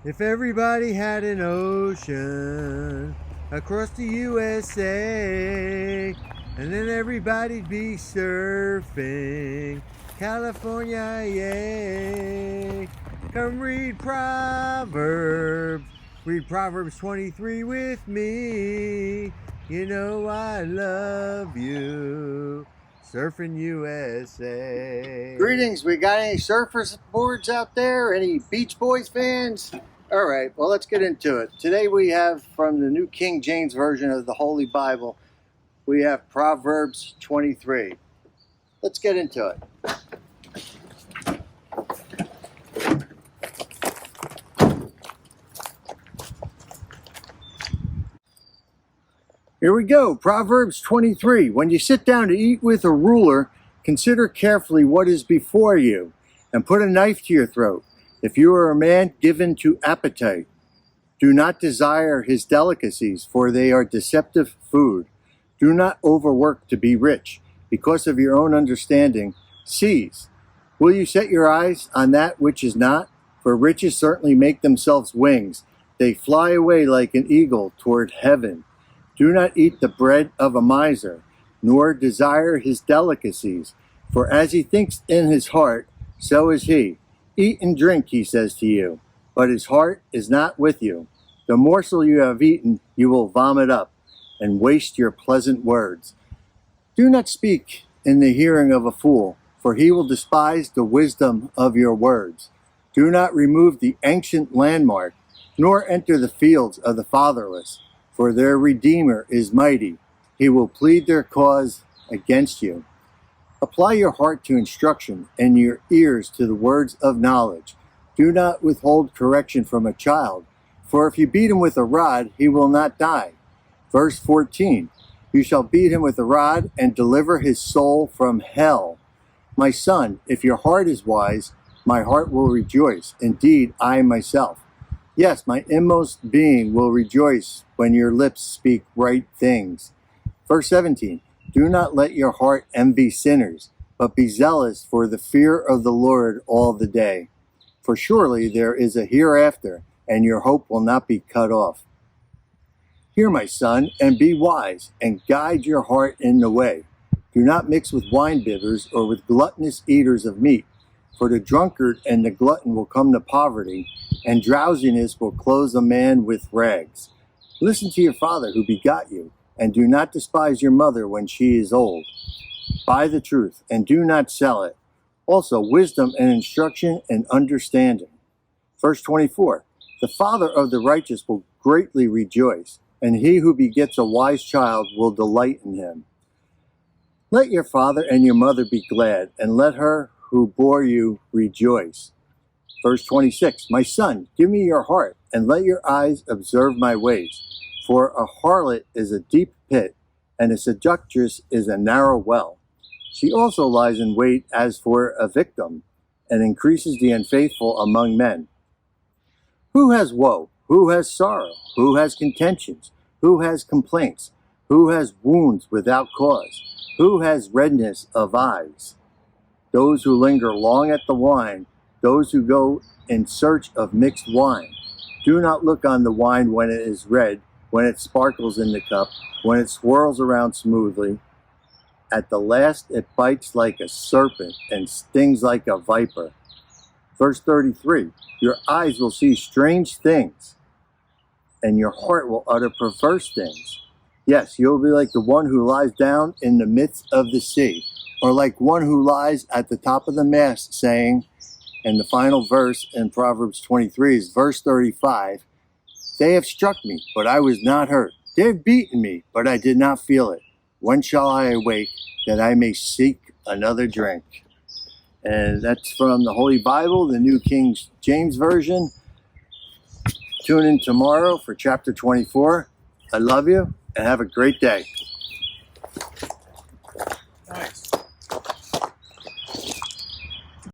If everybody had an ocean across the USA, and then everybody'd be surfing California, yay. Come read Proverbs 23 with me. You know I love you, Surfing USA. Greetings, we got any surfers boards out there? Any Beach Boys fans? All right, well, let's get into it. Today we have from the New King James Version of the Holy Bible, we have Proverbs 23. Let's get into it. Here we go, Proverbs 23. When you sit down to eat with a ruler, consider carefully what is before you, and put a knife to your throat. If you are a man given to appetite, do not desire his delicacies, for they are deceptive food. Do not overwork to be rich, because of your own understanding. Seize. Will you set your eyes on that which is not? For riches certainly make themselves wings. They fly away like an eagle toward heaven. Do not eat the bread of a miser, nor desire his delicacies. For as he thinks in his heart, so is he. Eat and drink, he says to you, but his heart is not with you. The morsel you have eaten you will vomit up, and waste your pleasant words. Do not speak in the hearing of a fool, for he will despise the wisdom of your words. Do not remove the ancient landmark, nor enter the fields of the fatherless, for their Redeemer is mighty. He will plead their cause against you. Apply your heart to instruction and your ears to the words of knowledge. Do not withhold correction from a child, for if you beat him with a rod, he will not die. Verse 14, you shall beat him with a rod and deliver his soul from hell. My son, if your heart is wise, my heart will rejoice. Indeed, I myself. Yes, my inmost being will rejoice when your lips speak right things. Verse 17, do not let your heart envy sinners, but be zealous for the fear of the Lord all the day. For surely there is a hereafter, and your hope will not be cut off. Hear, my son, and be wise, and guide your heart in the way. Do not mix with wine-bibbers or with gluttonous eaters of meat, for the drunkard and the glutton will come to poverty, and drowsiness will clothe a man with rags. Listen to your father who begot you, and do not despise your mother when she is old. Buy the truth, and do not sell it. Also wisdom and instruction and understanding. Verse 24, the father of the righteous will greatly rejoice, and he who begets a wise child will delight in him. Let your father and your mother be glad, and let her who bore you rejoice. Verse 26, my son, give me your heart, and let your eyes observe my ways. For a harlot is a deep pit, and a seductress is a narrow well. She also lies in wait as for a victim, and increases the unfaithful among men. Who has woe? Who has sorrow? Who has contentions? Who has complaints? Who has wounds without cause? Who has redness of eyes? Those who linger long at the wine, those who go in search of mixed wine. Do not look on the wine when it is red, when it sparkles in the cup, when it swirls around smoothly. At the last it bites like a serpent and stings like a viper. Verse 33, your eyes will see strange things, and your heart will utter perverse things. Yes, you'll be like the one who lies down in the midst of the sea, or like one who lies at the top of the mast, saying, and the final verse in Proverbs 23 is verse 35, they have struck me, but I was not hurt. They have beaten me, but I did not feel it. When shall I awake, that I may seek another drink? And that's from the Holy Bible, the New King James Version. Tune in tomorrow for chapter 24. I love you, and have a great day.